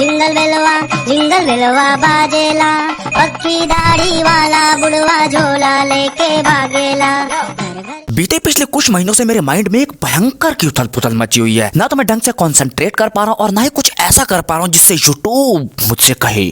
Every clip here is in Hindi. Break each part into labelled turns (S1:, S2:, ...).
S1: जिंगल बेलवा बाजेला, पक्की दाढ़ी वाला बुढ़वा झोला लेके भागेला।
S2: बीते पिछले कुछ महीनों से मेरे माइंड में एक भयंकर की उथल पुथल मची हुई है। ना तो मैं ढंग से कंसंट्रेट कर पा रहा हूँ और ना ही कुछ ऐसा कर पा रहा हूँ जिससे यूट्यूब मुझसे कहे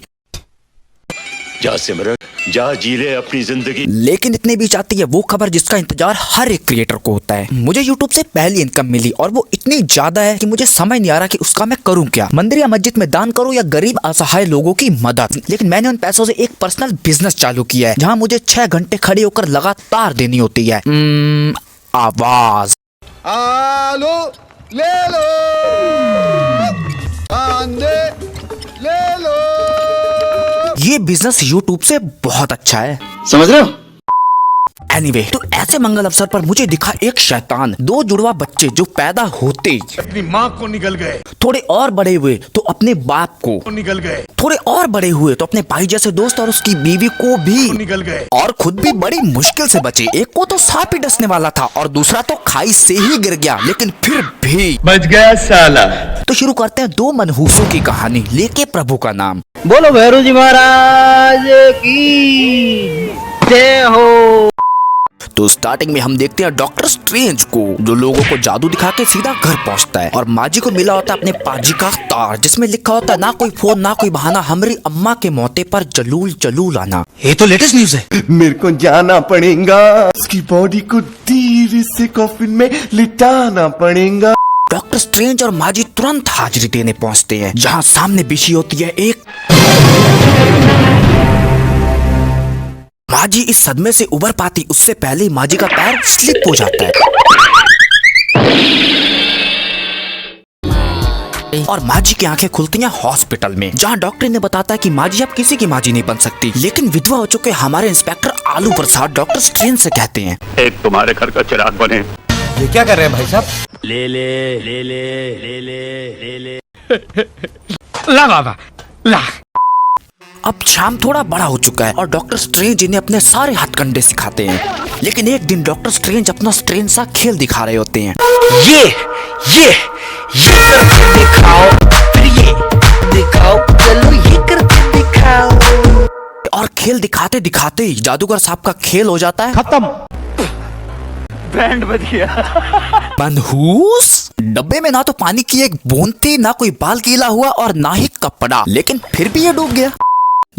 S3: जा सिमरन, जा जी ले अपनी जिंदगी।
S2: लेकिन इतने बीच आती है वो खबर जिसका इंतजार हर एक क्रिएटर को होता है। मुझे यूट्यूब से पहली इनकम मिली और वो इतनी ज्यादा है कि मुझे समझ नहीं आ रहा कि उसका मैं करूं क्या। मंदिर या मस्जिद में दान करूं या गरीब असहाय लोगों की मदद। लेकिन मैंने उन पैसों से एक पर्सनल बिजनेस चालू किया है जहाँ मुझे 6 घंटे खड़े होकर लगातार देनी होती है आवाज।
S4: आलो ले लो, आंधे ले लो।
S2: ये बिजनेस यूट्यूब से बहुत अच्छा है,
S4: समझ रहे हो?
S2: एनीवे, तो ऐसे मंगल अवसर पर मुझे दिखा एक शैतान। 2 जुड़वा बच्चे जो पैदा होते
S4: अपनी माँ को निकल गए,
S2: थोड़े और बड़े हुए तो अपने बाप को
S4: निकल गए,
S2: थोड़े और बड़े हुए तो अपने भाई जैसे दोस्त और उसकी बीवी को भी
S4: निकल गए,
S2: और खुद भी बड़ी मुश्किल से बचे। एक को तो सांप ही डसने वाला था और दूसरा तो खाई से ही गिर गया, लेकिन फिर भी
S5: बच गया साला।
S2: तो शुरू करते हैं 2 मनहूसों की कहानी लेके प्रभु का नाम।
S5: बोलो भैरू जी महाराज की जय हो।
S2: तो स्टार्टिंग में हम देखते हैं डॉक्टर स्ट्रेंज को, जो लोगों को जादू दिखा के सीधा घर पहुंचता है। और माजी को मिला होता है अपने पाजी का तार जिसमें लिखा होता है ना कोई फोन ना कोई बहाना, हमारी अम्मा के मौते पर जलूल जलूल आना। ये तो लेटेस्ट न्यूज है।
S6: मेरे को जाना पड़ेगा, उसकी बॉडी को धीरे से कॉफिन में लिटाना पड़ेगा।
S2: डॉक्टर स्ट्रेंज और माजी तुरंत हाजिरी देने पहुंचते हैं जहां सामने बिछी होती है एक। माजी इस सदमे से उबर पाती उससे पहले ही माजी का पैर स्लिप हो जाता है और माजी की आंखें खुलती हैं हॉस्पिटल में, जहां डॉक्टर ने बताता है कि माजी अब किसी की माजी नहीं बन सकती। लेकिन विधवा हो चुके हमारे इंस्पेक्टर आलू प्रसाद डॉक्टर स्ट्रेंज से कहते हैं,
S3: एक तुम्हारे घर का चिराग बने।
S5: ये क्या कर रहे हैं भाई साहब?
S3: ले ले ले ले ले ले ले ले
S5: ला बाबा ला।
S2: अब शाम थोड़ा बड़ा हो चुका है और डॉक्टर स्ट्रेंज इन्हें अपने सारे हथकंडे सिखाते हैं। लेकिन एक दिन डॉक्टर स्ट्रेंज अपना स्ट्रेंज सा खेल दिखा रहे होते हैं।
S5: ये करके दिखाओ, फिर ये दिखाओ, चलो ये करके दिखाओ।
S2: और खेल दिखाते दिखाते ही जादूगर साहब का खेल हो जाता है
S5: खत्म।
S3: बैंड बज गया।
S2: मनहूस डब्बे में ना तो पानी की एक बूंद थी, ना कोई बाल गीला हुआ और ना ही कपड़ा, लेकिन फिर भी ये डूब गया।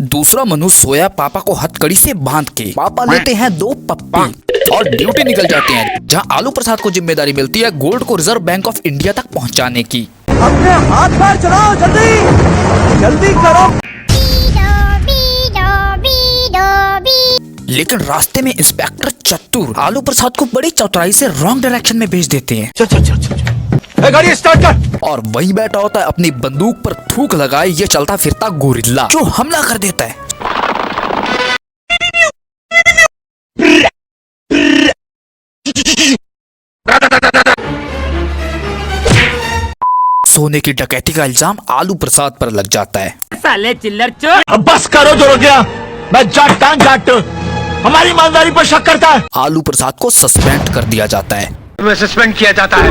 S2: दूसरा मनुष्य सोया पापा को हथकड़ी से बांध के। पापा लेते हैं 2 पप्पी और ड्यूटी निकल जाते हैं, जहां आलू प्रसाद को जिम्मेदारी मिलती है गोल्ड को रिजर्व बैंक ऑफ इंडिया तक पहुंचाने की।
S5: अपने हाथ पैर चलाओ, जल्दी करो।
S2: लेकिन रास्ते में इंस्पेक्टर चतुर आलू प्रसाद को बड़ी चतुराई से रॉन्ग डायरेक्शन में भेज देते हैं।
S5: चल गाड़ी स्टार्ट कर।
S2: और वही बैठा होता है अपनी बंदूक पर थूक लगाए ये चलता फिरता गोरिल्ला, जो हमला कर देता है। सोने की डकैती का इल्जाम आलू प्रसाद पर लग जाता है।
S7: साले चिल्लर चोर।
S5: अब बस करो जो गया। मैं जाट हमारी ईमानदारी पर शक करता है।
S2: आलू प्रसाद को सस्पेंड कर दिया जाता है।
S5: तुम्हें सस्पेंड किया जाता है।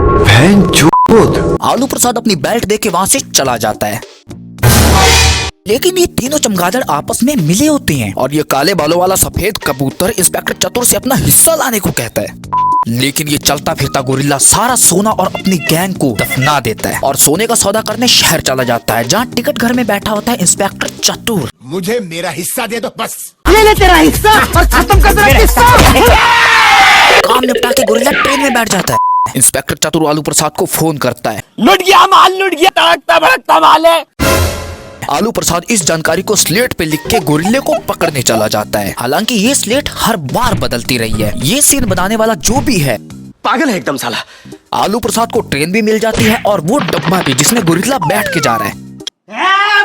S2: आलू प्रसाद अपनी बेल्ट देके वहाँ से चला जाता है। लेकिन ये तीनों चमगादड़ आपस में मिले होते हैं और ये काले बालों वाला सफेद कबूतर इंस्पेक्टर चतुर से अपना हिस्सा लाने को कहता है। लेकिन ये चलता फिरता गोरिल्ला सारा सोना और अपनी गैंग को दफना देता है और सोने का सौदा करने शहर चला जाता है, जहाँ टिकट घर में बैठा होता है इंस्पेक्टर चतुर।
S4: मुझे मेरा हिस्सा दे दो बस।
S7: ले तेरा हिस्सा और खत्म कर तेरा हिस्सा।
S2: काम निपटा के गोरिल्ला ट्रेन में बैठ जाता है। इंस्पेक्टर चतुर आलू प्रसाद को फोन करता है।
S7: लुट गया माल, लुट गया, तड़कता भड़कता माल है।
S2: आलू प्रसाद इस जानकारी को स्लेट पे लिख के गोरिल्ले को पकड़ने चला जाता है। हालांकि ये स्लेट हर बार बदलती रही है। ये सीन बनाने वाला जो भी है
S5: पागल है एकदम साला।
S2: आलू प्रसाद को ट्रेन भी मिल जाती है और वो डब्बा भी जिसमें गोरिल्ला बैठ के जा रहा है।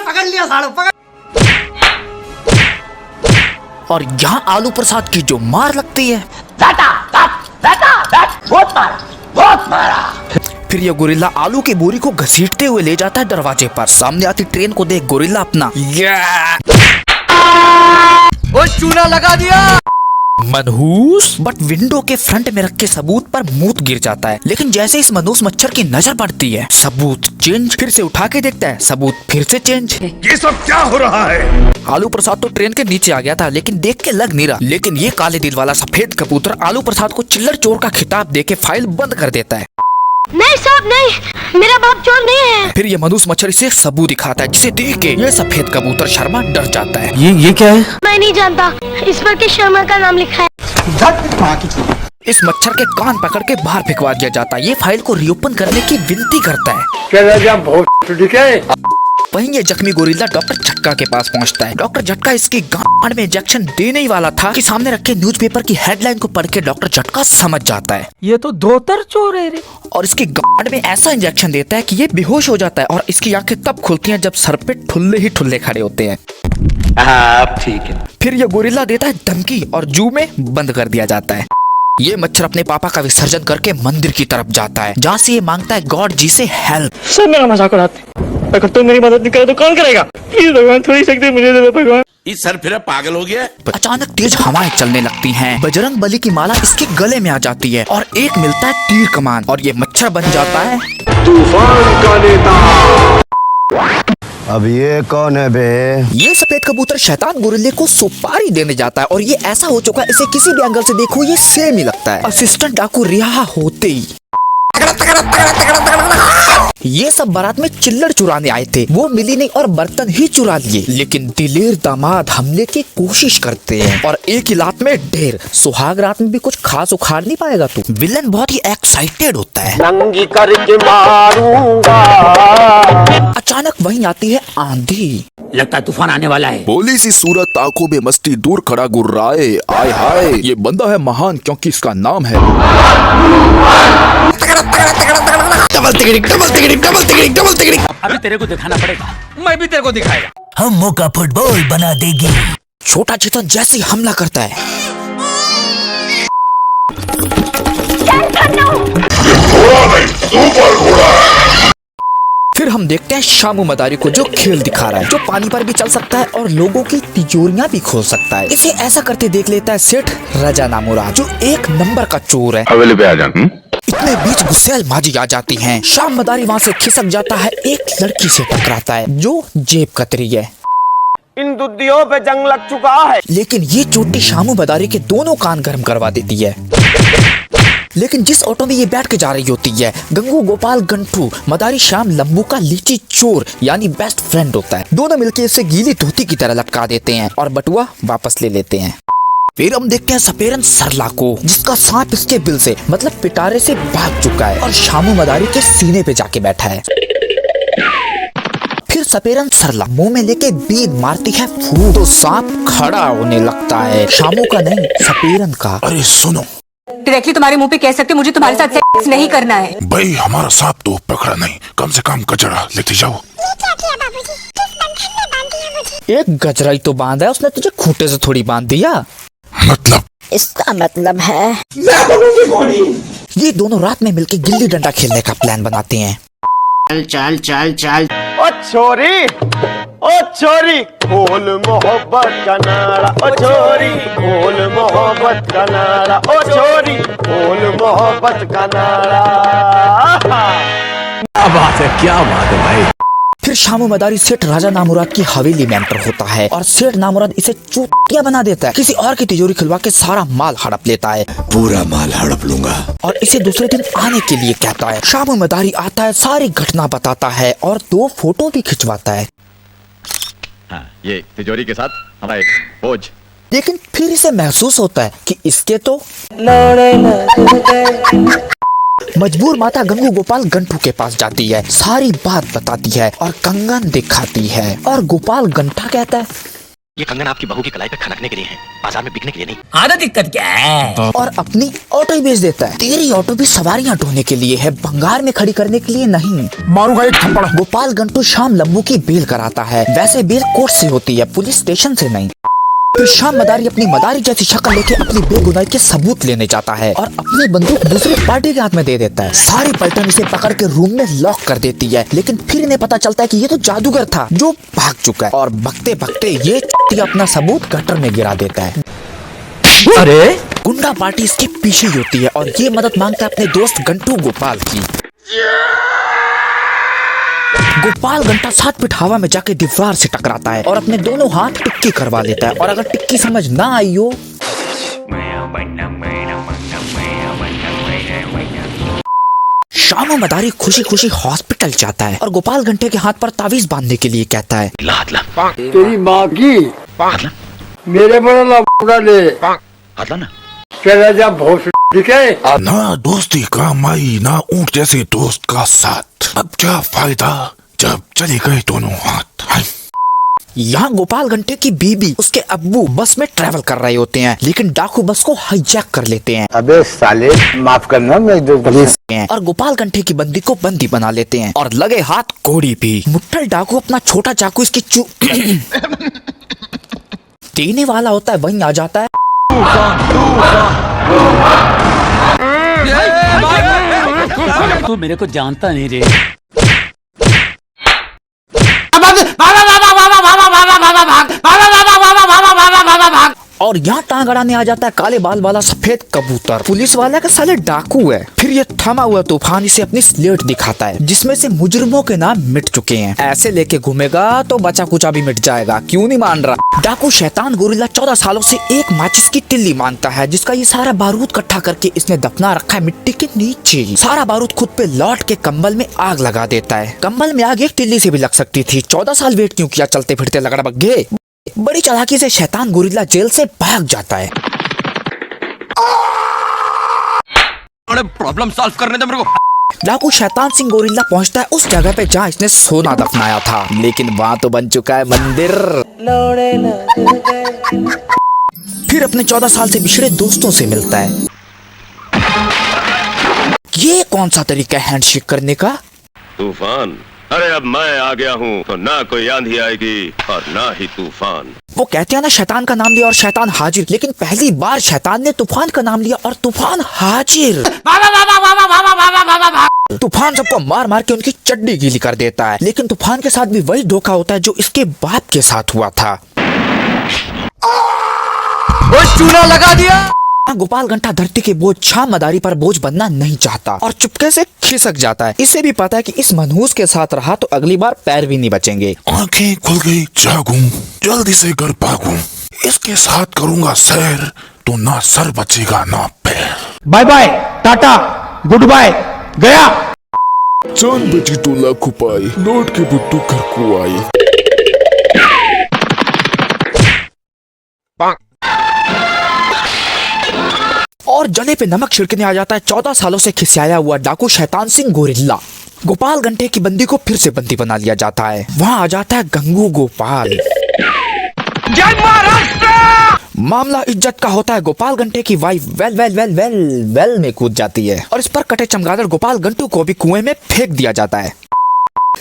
S7: पकड़ लिया सालो, पकड़।
S2: और यहाँ आलू प्रसाद की जो मार लगती है,
S7: बहुत मारा।
S2: फिर ये गोरिल्ला आलू की बोरी को घसीटते हुए ले जाता है दरवाजे पर। सामने आती ट्रेन को देख गोरिल्ला अपना
S5: वो चूना लगा दिया।
S2: मनहूस बट विंडो के फ्रंट में रखे सबूत पर मूत गिर जाता है। लेकिन जैसे इस मनहूस मच्छर की नजर पड़ती है, सबूत चेंज। फिर से उठा के देखता है, सबूत फिर से चेंज।
S4: ये सब क्या हो रहा है?
S2: आलू प्रसाद तो ट्रेन के नीचे आ गया था, लेकिन देख के लग नहीं रहा। लेकिन ये काले दिल वाला सफेद कबूतर आलू प्रसाद को चिल्लर चोर का खिताब देके फाइल बंद कर देता है।
S1: नहीं साहब नहीं, मेरा बाप चोर नहीं है।
S2: फिर ये मनहूस मच्छर इसे सबूत दिखाता है, जिसे देख के ये सफेद कबूतर शर्मा डर जाता है।
S6: ये क्या है?
S1: मैं नहीं जानता, इस पर किस शर्मा का नाम लिखा है।
S2: इस मच्छर के कान पकड़ के बाहर फेंकवा दिया जाता है। ये फाइल को रीओपन करने की विनती करता है। वहीं ये जख्मी गोरिल्ला डॉक्टर झटका के पास पहुंचता है। डॉक्टर झटका इसकी गांड में इंजेक्शन देने ही वाला था कि सामने रखे न्यूज़पेपर की हेडलाइन को पढ़ के डॉक्टर झटका समझ जाता है,
S7: ये तो धोतर चोर है रे।
S2: और इसकी गांड में ऐसा इंजेक्शन देता है कि ये बेहोश हो जाता है। और इसकी आंखें तब खुलती हैं जब सर पे ठुल्ले ही ठुल्ले खड़े होते हैं।
S5: आप ठीक है।
S2: फिर ये गोरिल्ला देता है धमकी और जू में बंद कर दिया जाता है। ये मच्छर अपने पापा का विसर्जन करके मंदिर की तरफ जाता है, जहाँ से ये मांगता है गॉड जी से हेल्प।
S8: सब मेरा मजाक उड़ाते, अगर तुम मेरी मदद नहीं करे तो कौन करेगा? प्लीज भगवान थोड़ी शक्ति मुझे दे दो भगवान।
S3: इस सर फिर पागल हो गया।
S2: अचानक तेज हवाएं चलने लगती हैं। बजरंग बली की माला इसके गले में आ जाती है और एक मिलता है तीर कमान, और ये मच्छर बन जाता है
S6: तूफान का नेता। अब ये कौन है बे?
S2: ये सफेद कबूतर शैतान गोरिल्ले को सुपारी देने जाता है, और ये ऐसा हो चुका है इसे किसी भी एंगल से देखो ये सेम ही लगता है। असिस्टेंट डाकू रिहा होते ही ये सब बारात में चिल्लड़ चुराने आए थे, वो मिली नहीं और बर्तन ही चुरा लिए। लेकिन दिलेर दामाद हमले की कोशिश करते हैं और एक ही लात में ढेर। सुहाग रात में भी कुछ खास उखाड़ नहीं पाएगा तू। विलन बहुत ही एक्साइटेड होता है।
S8: नंगी करके मारूंगा।
S2: अचानक वहीं आती है आंधी।
S7: लगता है तूफान आने वाला है।
S9: बोली सी सूरत आंखों में मस्ती दूर खड़ा गुर्राए। आय हाय, ये बंदा है महान क्योंकि इसका नाम है
S7: अभी तेरे को दिखाना पड़ेगा, मैं भी तेरे को दिखाएगा।
S2: हम मौका फुटबॉल बना देगी। छोटा चेतन जैसे हमला करता है, फिर हम देखते हैं शामू मदारी को, जो खेल दिखा रहा है, जो पानी पर भी चल सकता है और लोगों की तिजोरियां भी खोल सकता है। इसे ऐसा करते देख लेता है सेठ रजा नामुराद, जो एक नंबर का चोर है।
S3: हवेली पे आ जा।
S2: इतने बीच गुस्सेल माजी आ जाती हैं। शाम मदारी वहाँ से खिसक जाता है, एक लड़की से टकराता है जो जेब कतरी है।
S8: इन दुधियों पे जंग लग चुका है।
S2: लेकिन ये चोटी शामू मदारी के दोनों कान गर्म करवा देती है। लेकिन जिस ऑटो में ये बैठ के जा रही होती है, गंगू गोपाल गंठू मदारी श्याम लंबू का लीची चोर यानी बेस्ट फ्रेंड होता है। दोनों मिलके इसे गीली धोती की तरह लटका देते हैं और बटुआ वापस ले लेते हैं। फिर हम देखते हैं सपेरन सरला को, जिसका सांप इसके बिल से मतलब पिटारे से भाग चुका है और शामू मदारी के सीने पे जाके बैठा है। फिर सपेरन सरला मुंह में लेके बीन मारती है फूट, तो सांप खड़ा होने लगता है, शामू का नहीं सपेरन का।
S9: अरे सुनो,
S10: डायरेक्टली तुम्हारे मुंह पे कह सकते मुझे तुम्हारे साथ सेक्स नहीं करना है।
S9: भाई हमारा सांप तो पकड़ा नहीं, कम से कम कचरा लेते जाओ।
S2: एक गजराई तो बांधा है उसने, तुझे खूंटे से थोड़ी बांध दिया।
S9: मतलब
S1: इसका मतलब है
S2: ये दोनों रात में मिलके गिल्ली डंडा खेलने का प्लान बनाते हैं।
S7: चल चल चल।
S8: ओ छोरी, ओ छोरी, खोल मोहब्बत का नारा। ओ छोरी, खोल मोहब्बत का नारा। ओ छोरी, खोल मोहब्बत का नारा।
S4: क्या बात है, क्या बात है भाई।
S2: फिर शामू मदारी सेठ राजा नामुराद की हवेली में एंटर होता है और सेठ नामुराद इसे चूतिया बना देता है। किसी और की तिजोरी खुलवा के सारा माल हड़प लेता है।
S9: पूरा माल हड़प लूंगा।
S2: और इसे दूसरे दिन आने के लिए कहता है। शामू मदारी आता है, सारी घटना बताता है और 2 फोटो भी खिंचवाता है।
S3: हाँ, ये तिजोरी के साथ हमारा एक बोझ।
S2: लेकिन फिर इसे महसूस होता है कि इसके तो मजबूर माता गंगू गोपाल गंठू के पास जाती है, सारी बात बताती है और कंगन दिखाती है। और गोपाल गंठा कहता है
S5: ये कंगन आपकी बहू की कलाई पे खनकने के लिए है, बाजार में बिकने के लिए नहीं।
S7: आधा दिक्कत क्या है?
S2: और अपनी ऑटो ही बेच देता है। तेरी ऑटो भी सवारियां ढोने के लिए है, भंगार में खड़ी करने के लिए नहीं।
S4: मारूंगा एक थप्पड़।
S2: गोपाल गंटू शाम लंबू की बेल कराता है। वैसे बेल कोर्ट से होती है, पुलिस स्टेशन से नहीं। फिर शाम मदारी अपनी मदारी जैसी शक्ल लेके अपनी बेगुनाही के सबूत लेने जाता है और अपनी बंदूक दूसरे पार्टी के हाथ में दे देता है। सारी पलटन इसे पकड़ के रूम में लॉक कर देती है। लेकिन फिर इन्हें पता चलता है कि ये तो जादूगर था जो भाग चुका है। और भगते भगते ये अपना सबूत गटर में गिरा देता है। अरे गुंडा पार्टी इसके पीछे ही होती है और ये मदद मांगता है अपने दोस्त गंटू गोपाल की। गोपाल घंटा 7 फीट हवा में जाके दीवार से टकराता है और अपने दोनों हाथ टिक्की करवा लेता है, और अगर टिक्की समझ ना आई हो शामू मदारी खुशी खुशी हॉस्पिटल जाता है और गोपाल घंटे के हाथ पर तावीज बांधने के लिए कहता है।
S8: तेरी माँ की मेरे बड़ा ले तेरा जब भोस दिखे
S9: ना दोस्ती का माई ना ऊंट जैसे दोस्त का साथ, अब क्या फायदा जब चले गए दोनों हाथ।
S2: यहाँ गोपाल घंटे की बीबी उसके अब्बू बस में ट्रैवल कर रहे होते हैं, लेकिन डाकू बस को हाईजैक कर लेते हैं।
S8: अबे साले माफ करना मैं जो पुलिस
S2: और गोपाल घंटे की बंदी को बंदी बना लेते हैं और लगे हाथ कोड़ी भी। मुट्ठल डाकू अपना छोटा चाकू इसकी देने वाला होता है, वहीं आ जाता है।
S7: तू मेरे को जानता नहीं रे।
S2: और यहाँ टांग अड़ाने आ जाता है काले बाल वाला सफेद कबूतर। पुलिस वाला का साले डाकू है। फिर ये थमा हुआ तूफान इसे अपनी स्लेट दिखाता है जिसमें से मुजरिमों के नाम मिट चुके हैं। ऐसे लेके घूमेगा तो बचा कुचा भी मिट जाएगा, क्यों नहीं मान रहा। डाकू शैतान गोरिल्ला 14 सालों से एक माचिस की तिल्ली मांगता है जिसका ये सारा बारूद इकट्ठा करके इसने दफना रखा है मिट्टी के नीचे। सारा बारूद खुद पे लौट के कंबल में आग लगा देता है। कंबल में आग एक तिल्ली से भी लग सकती थी। 14 साल वेट क्यों किया, चलते फिरते लगड़ा बग्गे। बड़ी चालाकी से शैतान गोरिल्ला जेल से भाग जाता है।
S7: प्रॉब्लम सॉल्व करने दे मेरे को।
S2: डाकू शैतान सिंह गोरिल्ला पहुंचता है उस जगह पे जहाँ इसने सोना दफनाया था, लेकिन वहाँ तो बन चुका है मंदिर। फिर अपने 14 साल से बिछड़े दोस्तों से मिलता है। ये कौन सा तरीका है हैंडशेक करने का?
S3: तूफान, अरे अब मैं आ गया हूँ तो ना कोई आंधी आएगी और ना ही तूफान।
S2: वो कहते हैं ना शैतान का नाम लिया और शैतान हाजिर, लेकिन पहली बार शैतान ने तूफान का नाम लिया और तूफान हाजिर। तूफान सबको मार मार के उनकी चड्डी गीली कर देता है, लेकिन तूफान के साथ भी वही धोखा होता है जो इसके बाप के साथ हुआ था।
S7: वो चूना लगा दिया।
S2: गोपाल घंटा धरती के बोझ छाम मदारी पर बोझ बनना नहीं चाहता और चुपके से खिसक जाता है। इसे भी पता है कि इस मनहूस के साथ रहा तो अगली बार पैर भी नहीं बचेंगे।
S9: आंखें खुल गई, जागूं, जल्दी से घर भागूं, इसके साथ करूंगा सैर तो ना सर बचेगा ना पैर।
S8: Bye bye tata goodbye गया।
S9: चांद बजी टोला खुपाई, लौट के बुट्टू घर को आई।
S2: और जले पे नमक छिड़कने आ जाता है 14 सालों से खिसियाया हुआ डाकू शैतान सिंह गोरिल्ला। गोपाल घंटे की बंदी को फिर से बंदी बना लिया जाता है। वहाँ आ जाता है गंगू गोपाल।
S7: जय महाराष्ट्र।
S2: मामला इज्जत का होता है। गोपाल घंटे की वाइफ वेल में कूद जाती है और इस पर कटे चमगादड़ गोपाल घंटू को भी कुएं में फेंक दिया जाता है।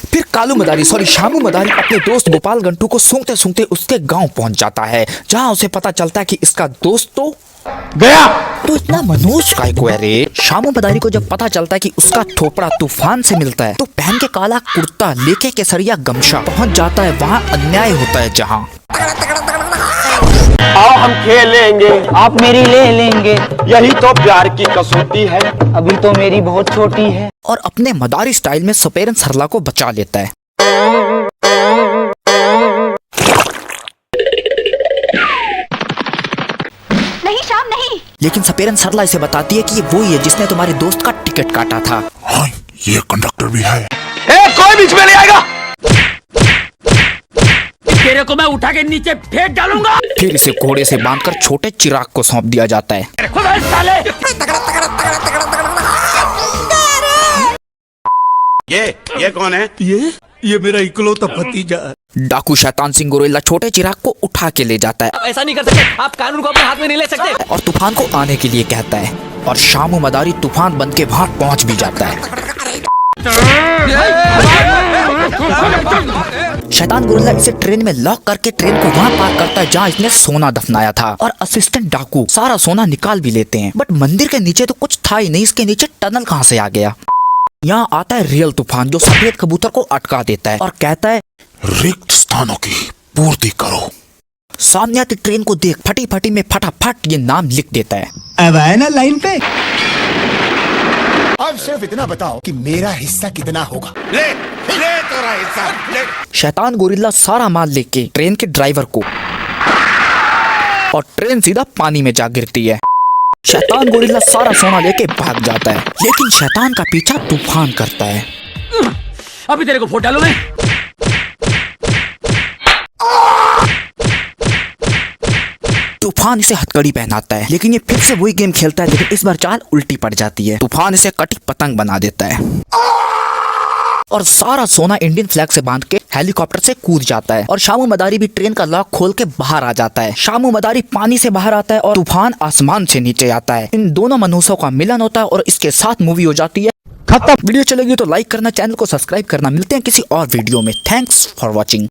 S2: फिर कालू मदारी शामू मदारी अपने दोस्त गोपाल घंटू को सूंघते सूंघते उसके गांव पहुंच जाता है, जहां उसे पता चलता है कि इसका दोस्त तो
S8: गया।
S2: तो इतना मनोज काय को है रे। शामू मदारी को जब पता चलता है कि उसका थोपड़ा तूफान से मिलता है तो पहन के काला कुर्ता लेके केसरिया गमछा पहुंच जाता है वहाँ अन्याय होता है जहाँ।
S8: आओ हम खेलेंगे,
S10: आप मेरी ले लेंगे,
S8: यही तो प्यार की कसौटी है।
S10: अभी तो मेरी बहुत छोटी है।
S2: और अपने मदारी स्टाइल में सपेरन सरला को बचा लेता है।
S10: नहीं शाम नहीं।
S2: लेकिन सपेरन सरला इसे बताती है कि ये वही है जिसने तुम्हारे दोस्त का टिकट काटा था।
S9: हाँ, ये कंडक्टर भी है।
S8: कोई बीच में नहीं आएगा।
S7: तेरे को मैं उठा के नीचे फेंक डालूंगा।
S2: फिर इसे घोड़े से बांधकर छोटे चिराग को सौंप दिया जाता है।
S4: ये कौन है? ये मेरा इकलौता भतीजा है।
S2: डाकू शैतान सिंह गोरिल्ला छोटे चिराग को उठा के ले जाता है।
S7: आप ऐसा नहीं कर सकते, आप कानून को अपने हाथ में नहीं ले सकते।
S2: और तूफान को आने के लिए कहता है और शामू मदारी तूफान बन के वहाँ पहुँच भी जाता है। शैतान गोरिल्ला इसे ट्रेन में लॉक करके ट्रेन को वहाँ पार करता है जहाँ इसने सोना दफनाया था। और असिस्टेंट डाकू सारा सोना निकाल भी लेते हैं, बट मंदिर के नीचे तो कुछ था ही नहीं। इसके नीचे टनल कहाँ से आ गया। यहाँ आता है रियल तूफान जो सफेद कबूतर को अटका देता है और कहता है
S9: रिक्त स्थानों की पूर्ति करो।
S2: सामने आती ट्रेन को देख फटी फटी में फटाफट ये नाम लिख देता है।
S4: अब आए ना लाइन पे।
S9: अब सिर्फ इतना बताओ कि मेरा हिस्सा कितना होगा। ले तेरा हिस्सा ले।
S2: शैतान गोरिल्ला सारा माल लेके ट्रेन के ड्राइवर को, और ट्रेन सीधा पानी में जा गिरती है। शैतान गोरिल्ला सारा सोना लेके भाग जाता है, लेकिन शैतान का पीछा तूफान करता है।
S7: अभी तेरे को फोड़ डालूं मैं।
S2: तूफान इसे हथकड़ी पहनाता है, लेकिन ये फिर से वही गेम खेलता है, लेकिन इस बार चाल उल्टी पड़ जाती है। तूफान इसे कटी पतंग बना देता है और सारा सोना इंडियन फ्लैग से बांध के हेलीकॉप्टर से कूद जाता है। और शामू मदारी भी ट्रेन का लॉक खोल के बाहर आ जाता है। शामू मदारी पानी से बाहर आता है और तूफान आसमान से नीचे आता है। इन दोनों मनुष्यों का मिलन होता है और इसके साथ मूवी हो जाती है खत्म। वीडियो चलेगी तो लाइक करना, चैनल को सब्सक्राइब करना। मिलते हैं किसी और वीडियो में। Thanks for watching.